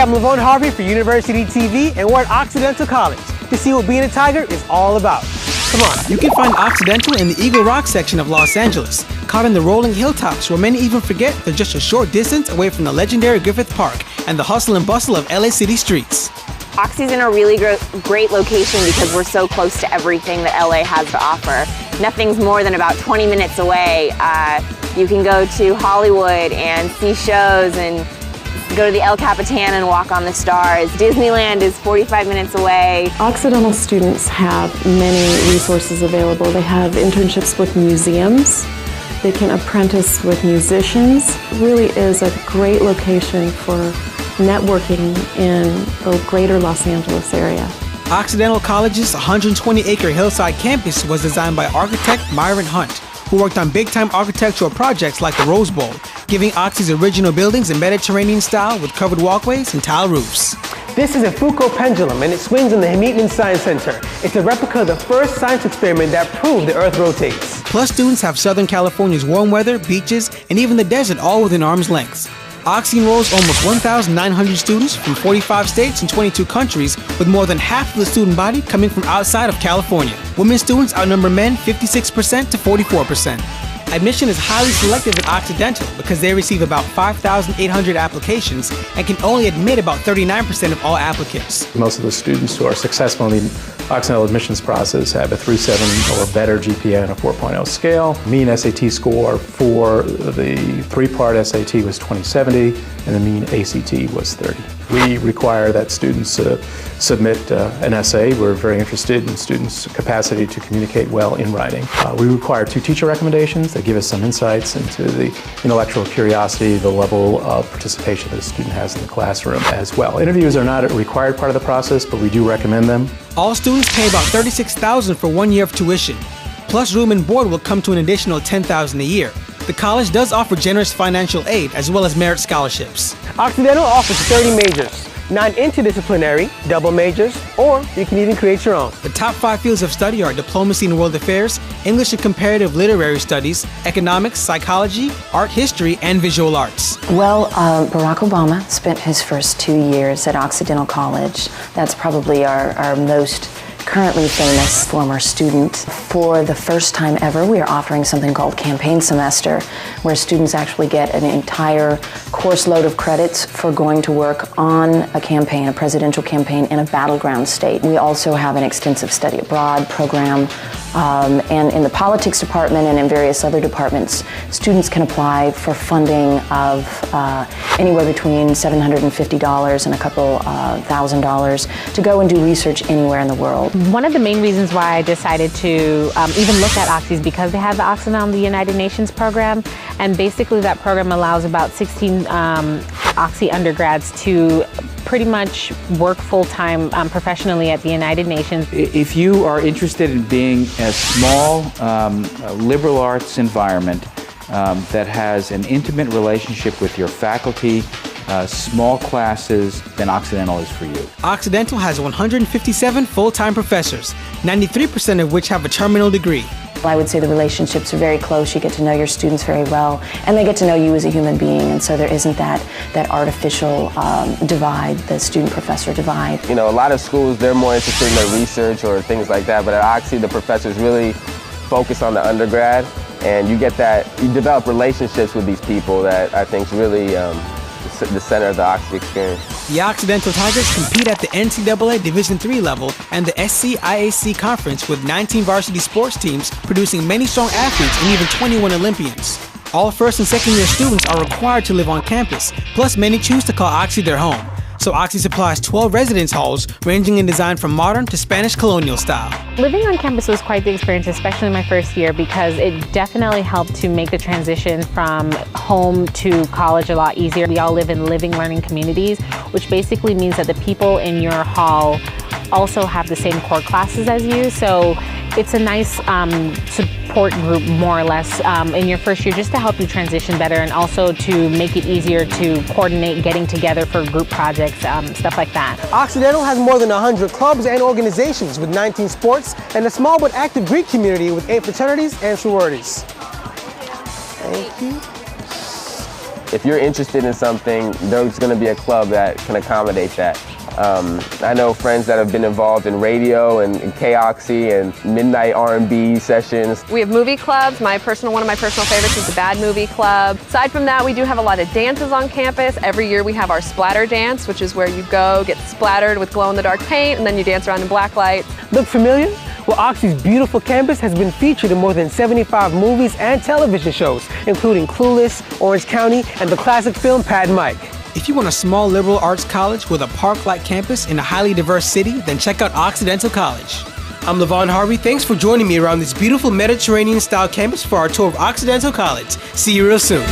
I'm Lavon Harvey for University TV, and we're at Occidental College to see what being a Tiger is all about. Come on. You can find Occidental in the Eagle Rock section of Los Angeles, caught in the rolling hilltops where many even forget they're just a short distance away from the legendary Griffith Park and the hustle and bustle of LA City streets. Oxy's in a really great location because we're so close to everything that LA has to offer. Nothing's more than about 20 minutes away. You can go to Hollywood and see shows and go to the El Capitan and walk on the stars. Disneyland is 45 minutes away. Occidental students have many resources available. They have internships with museums. They can apprentice with musicians. It really is a great location for networking in the greater Los Angeles area. Occidental College's 120-acre hillside campus was designed by architect Myron Hunt, who worked on big-time architectural projects like the Rose Bowl, giving Oxy's original buildings a Mediterranean style with covered walkways and tile roofs. This is a Foucault pendulum, and it swings in the Hamilton Science Center. It's a replica of the first science experiment that proved the Earth rotates. Plus, students have Southern California's warm weather, beaches, and even the desert all within arm's length. Oxy enrolls almost 1,900 students from 45 states and 22 countries, with more than half of the student body coming from outside of California. Women students outnumber men 56% to 44%. Admission is highly selective at Occidental because they receive about 5,800 applications and can only admit about 39% of all applicants. Most of the students who are successful in the Occidental admissions process have a 3.7 or better GPA on a 4.0 scale. Mean SAT score for the three-part SAT was 2070 and the mean ACT was 30. We require that students submit an essay. We're very interested in students' capacity to communicate well in writing. We require 2 teacher recommendations that give us some insights into the intellectual curiosity, the level of participation that a student has in the classroom as well. Interviews are not a required part of the process, but we do recommend them. All students pay about $36,000 for 1 year of tuition. Plus, room and board will come to an additional $10,000 a year. The college does offer generous financial aid as well as merit scholarships. Occidental offers 30 majors, 9 interdisciplinary, double majors, or you can even create your own. The top 5 fields of study are diplomacy and world affairs, English and comparative literary studies, economics, psychology, art history, and visual arts. Well, Barack Obama spent his first 2 years at Occidental College. That's probably our most currently famous former student. For the first time ever, we are offering something called Campaign Semester, where students actually get an entire course load of credits for going to work on a campaign, a presidential campaign in a battleground state. We also have an extensive study abroad program, and in the politics department and in various other departments, students can apply for funding of anywhere between $750 and a couple $1,000 to go and do research anywhere in the world. One of the main reasons why I decided to even look at Oxy is because they have the Occidental the United Nations program, and basically that program allows about 16 Oxy undergrads to pretty much work full-time professionally at the United Nations. If you are interested in being a small liberal arts environment that has an intimate relationship with your faculty, small classes, then Occidental is for you. Occidental has 157 full-time professors, 93% of which have a terminal degree. I would say the relationships are very close. You get to know your students very well, and they get to know you as a human being, and so there isn't that artificial divide, the student-professor divide. You know, a lot of schools, they're more interested in their research or things like that, but at Oxy, the professors really focus on the undergrad, and you develop relationships with these people that I think is really the center of the Oxy experience. The Occidental Tigers compete at the NCAA Division III level and the SCIAC Conference with 19 varsity sports teams producing many strong athletes and even 21 Olympians. All first and second year students are required to live on campus, plus many choose to call Oxy their home. So Oxy supplies 12 residence halls ranging in design from modern to Spanish colonial style. Living on campus was quite the experience, especially my first year, because it definitely helped to make the transition from home to college a lot easier. We all live in living, learning communities, which basically means that the people in your hall also have the same core classes as you, so it's a nice support group, more or less, in your first year, just to help you transition better and also to make it easier to coordinate getting together for group projects, stuff like that. Occidental has more than 100 clubs and organizations with 19 sports and a small but active Greek community with 8 fraternities and sororities. Thank you. if you're interested in something, there's going to be a club that can accommodate that. I know friends that have been involved in radio and K-Oxy and midnight R&B sessions. We have movie clubs. One of my personal favorites is the Bad Movie Club. Aside from that, we do have a lot of dances on campus. Every year we have our splatter dance, which is where you go, get splattered with glow-in-the-dark paint, and then you dance around in black lights. Look familiar? Well, Oxy's beautiful campus has been featured in more than 75 movies and television shows, including Clueless, Orange County, and the classic film Pat and Mike. If you want a small liberal arts college with a park-like campus in a highly diverse city, then check out Occidental College. I'm Levon Harvey. Thanks for joining me around this beautiful Mediterranean-style campus for our tour of Occidental College. See you real soon.